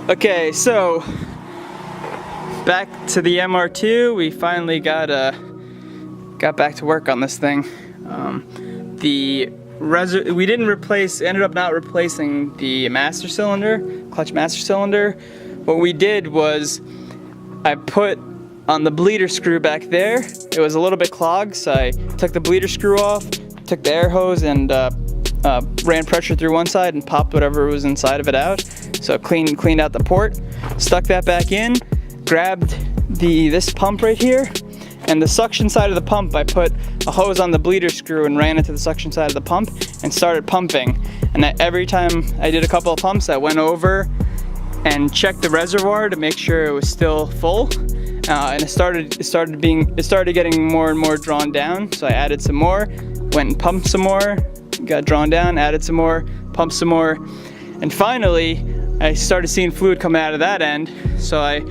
Okay, so back to the MR2. We finally got back to work on this thing. We didn't replace, ended up not replacing the master cylinder, clutch master cylinder. What we did was I put on the bleeder screw back there. It was a little bit clogged, so I took the bleeder screw off, took the air hose and ran pressure through one side and popped whatever was inside of it out. So cleaned out the port, stuck that back in, grabbed this pump right here, and the suction side of the pump, I put a hose on the bleeder screw and ran into the suction side of the pump and started pumping. And every time I did a couple of pumps, I went over and checked the reservoir to make sure it was still full. And it started getting more and more drawn down. So I added some more, went and pumped some more, got drawn down, added some more, pumped some more, and finally I started seeing fluid come out of that end. So I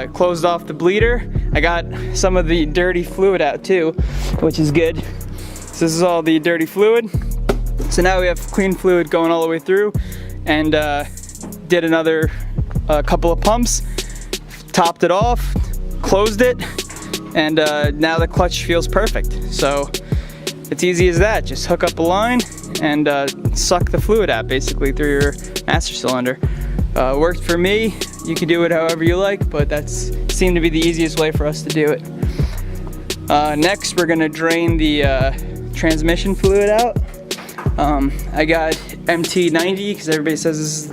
closed off the bleeder. I got some of the dirty fluid out too, which is good. So this is all the dirty fluid. So now we have clean fluid going all the way through, and did another couple of pumps, topped it off, closed it, and now the clutch feels perfect. So it's easy as that. Just hook up a line and suck the fluid out basically through your master cylinder. Worked for me. You can do it however you like, but that seemed to be the easiest way for us to do it. Next, we're gonna drain the transmission fluid out. I got MT90 because everybody says this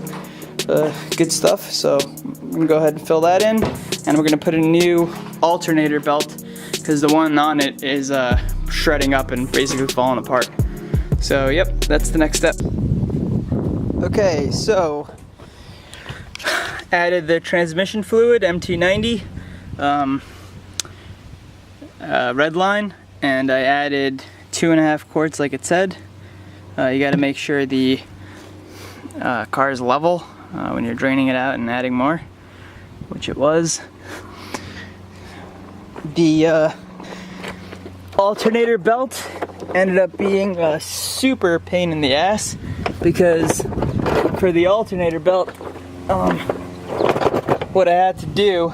is good stuff, so I'm gonna go ahead and fill that in, and we're gonna put a new alternator belt because the one on it is shredding up and basically falling apart. So yep, that's the next step. Okay, so added the transmission fluid, MT90, red line, and I added 2.5 quarts like it said. You got to make sure the car is level when you're draining it out and adding more, which it was. The alternator belt ended up being a super pain in the ass because for the alternator belt, what I had to do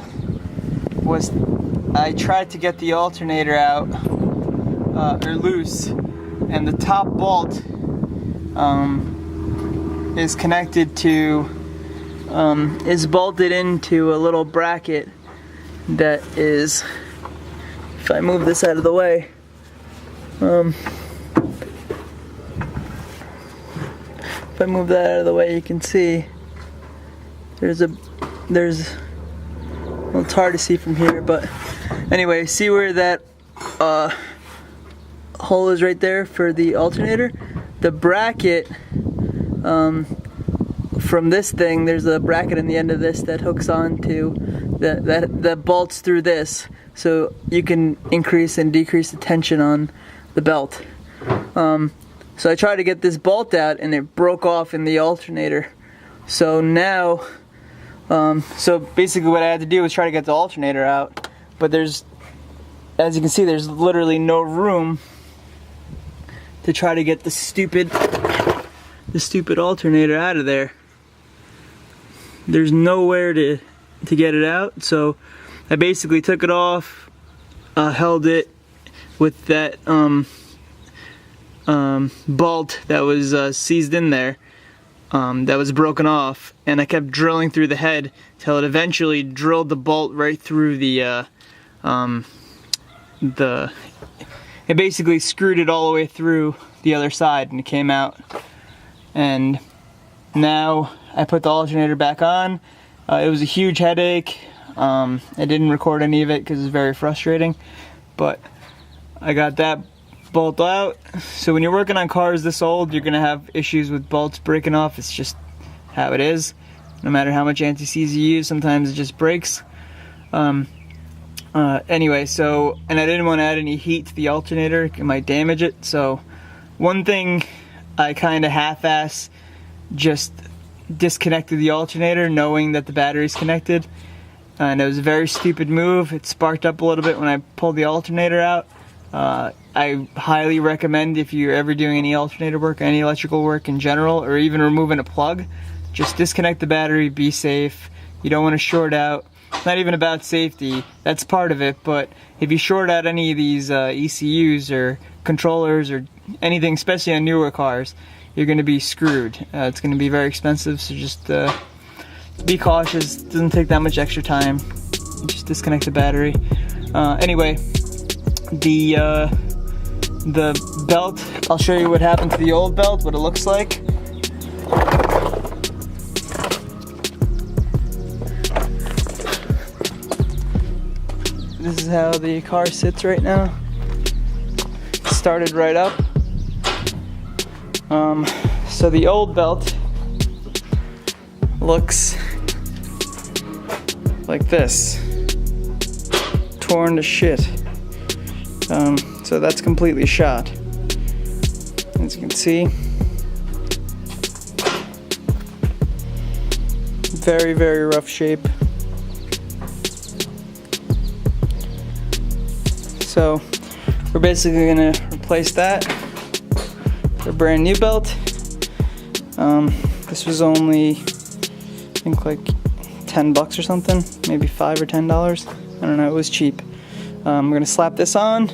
was I tried to get the alternator out or loose, and the top bolt is connected to is bolted into a little bracket that is, if I move this out of the way, if I move that out of the way, you can see there's well, it's hard to see from here, but anyway, see where that hole is right there for the alternator? The bracket from this thing, there's a bracket in the end of this that hooks on to that bolts through this, so you can increase and decrease the tension on the belt. So I tried to get this bolt out and it broke off in the alternator. So now, so basically what I had to do was try to get the alternator out, but there's, as you can see, there's literally no room to try to get the stupid alternator out of there. There's nowhere to get it out, so I basically took it off, held it with that bolt that was seized in there, that was broken off, and I kept drilling through the head till it eventually drilled the bolt right through it basically screwed it all the way through the other side, and it came out. And now I put the alternator back on. It was a huge headache. I didn't record any of it because it's very frustrating, but I got that bolt out. So when you're working on cars this old, you're gonna have issues with bolts breaking off. It's just how it is. No matter how much anti-seize you use, sometimes it just breaks. Anyway, so, and I didn't want to add any heat to the alternator, it might damage it. So one thing I kind of half-ass just disconnected the alternator knowing that the battery's connected, and it was a very stupid move. It sparked up a little bit when I pulled the alternator out. I highly recommend, if you're ever doing any alternator work, any electrical work in general, or even removing a plug, just disconnect the battery, be safe. You don't want to short out. It's not even about safety. That's part of it, but if you short out any of these ECUs or controllers or anything, especially on newer cars, you're going to be screwed. It's going to be very expensive, so just be cautious. It doesn't take that much extra time. You just disconnect the battery. Anyway, the belt, I'll show you what happened to the old belt, what it looks like. This is how the car sits right now. Started right up. So the old belt looks like this. Torn to shit. So that's completely shot. As you can see. Very, very rough shape. So we're basically gonna replace that with a brand new belt. This was only, I think, like $10 or something, maybe $5 or $10. I don't know, it was cheap. We're gonna slap this on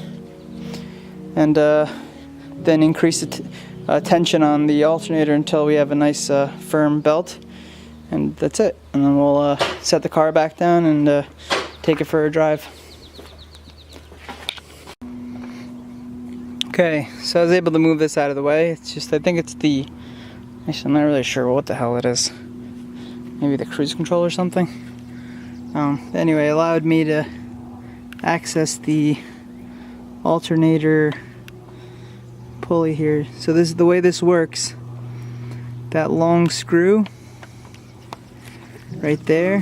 and then increase the tension on the alternator until we have a nice firm belt, and that's it. And then we'll set the car back down and take it for a drive. Okay, so I was able to move this out of the way. It's just, I think it's the, actually I'm not really sure what the hell it is. Maybe the cruise control or something. Anyway, it allowed me to access the alternator pulley here. So this is the way this works. That long screw right there,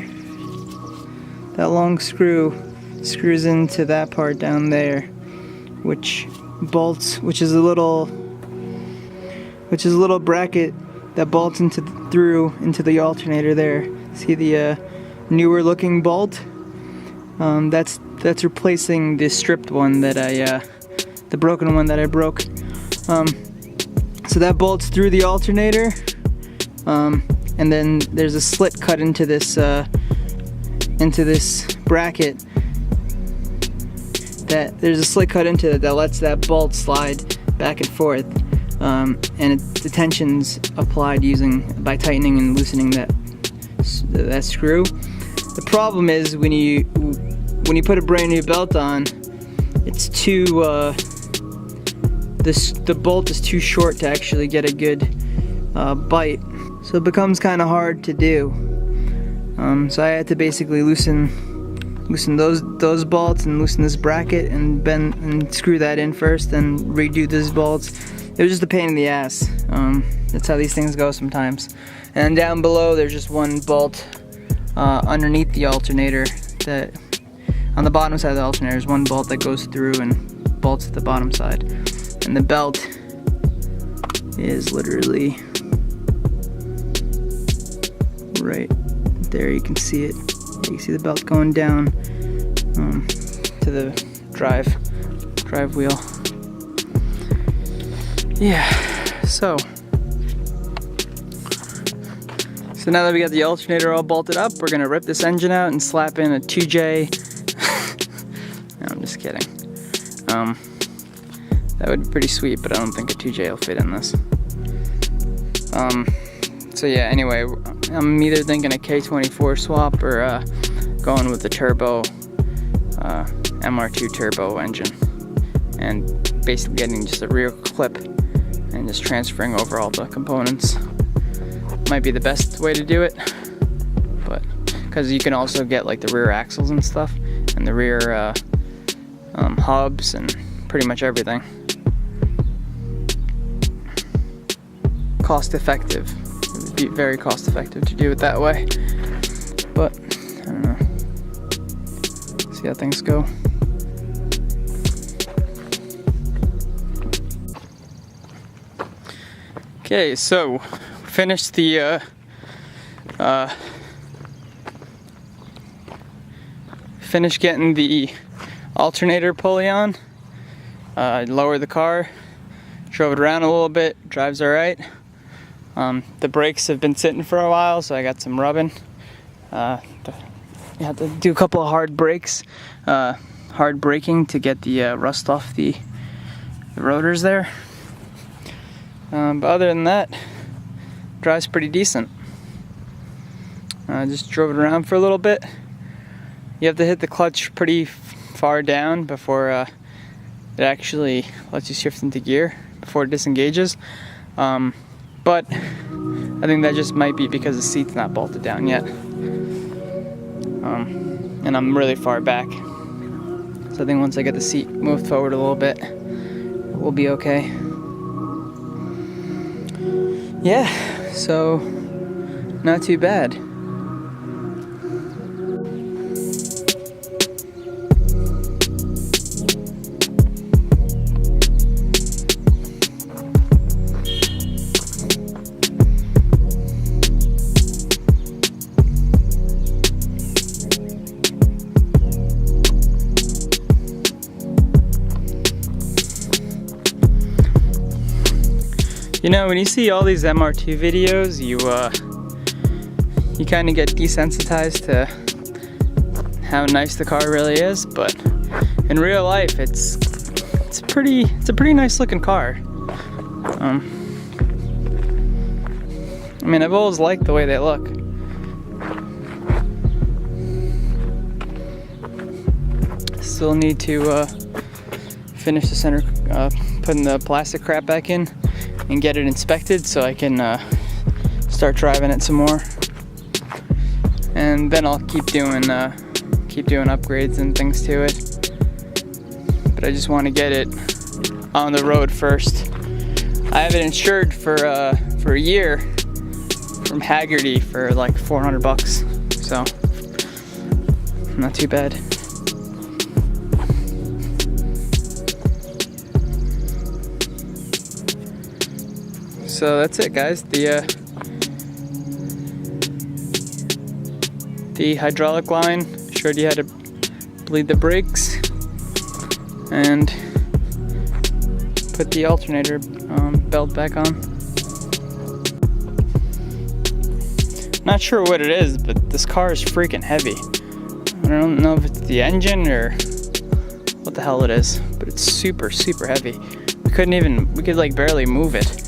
that long screw screws into that part down there, which bolts, which is a little bracket that bolts into the alternator there. See the newer looking bolt? That's replacing the stripped one that the broken one that I broke. So that bolts through the alternator, and then there's a slit cut into this bracket. There's a slit cut into it that lets that bolt slide back and forth, and the tension's applied by tightening and loosening that screw. The problem is when you put a brand new belt on, it's too the bolt is too short to actually get a good bite, so it becomes kind of hard to do. So I had to basically loosen those bolts and loosen this bracket and bend and screw that in first, and redo these bolts. It was just a pain in the ass. That's how these things go sometimes. And down below there's just one bolt underneath the alternator, that on the bottom side of the alternator is one bolt that goes through and bolts at the bottom side. And the belt is literally right there. You can see it. You can see the belt going down to the drive wheel. Yeah, so now that we got the alternator all bolted up, we're gonna rip this engine out and slap in a 2J. No, I'm just kidding. That would be pretty sweet, but I don't think a 2J will fit in this. So yeah, anyway, I'm either thinking a K24 swap or going with the turbo MR2 turbo engine, and basically getting just a rear clip and just transferring over all the components. Might be the best way to do it, but because you can also get like the rear axles and stuff, and the rear hubs and pretty much everything. Cost effective. It would be very cost effective to do it that way, but I don't know. See how things go. Okay, so finished the finished getting the alternator pulley on. Lowered the car, drove it around a little bit, drives alright. The brakes have been sitting for a while, so I got some rubbing. You have to do a couple of hard brakes, hard braking to get the rust off the rotors there. But other than that, drives pretty decent. Just drove it around for a little bit. You have to hit the clutch pretty far down before it actually lets you shift into gear, before it disengages. But I think that just might be because the seat's not bolted down yet. And I'm really far back. So I think once I get the seat moved forward a little bit, we'll be okay. Yeah, so not too bad. You know, when you see all these MR2 videos, you kind of get desensitized to how nice the car really is. But in real life, it's a pretty nice looking car. I mean, I've always liked the way they look. Still need to finish the center, putting the plastic crap back in and get it inspected so I can start driving it some more. And then I'll keep doing upgrades and things to it. But I just want to get it on the road first. I have it insured for a year from Haggerty for like $400, so not too bad. So that's it, guys. The hydraulic line showed you how to bleed the brakes and put the alternator belt back on. Not sure what it is, but this car is freaking heavy. I don't know if it's the engine or what the hell it is, but it's super heavy. We could like barely move it.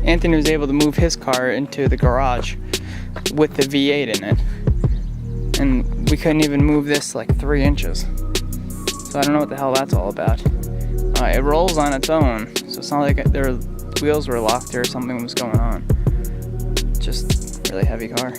Anthony was able to move his car into the garage with the V8 in it, and we couldn't even move this like 3 inches. So I don't know what the hell that's all about. It rolls on its own, so it's not like their wheels were locked or something was going on. Just really heavy car.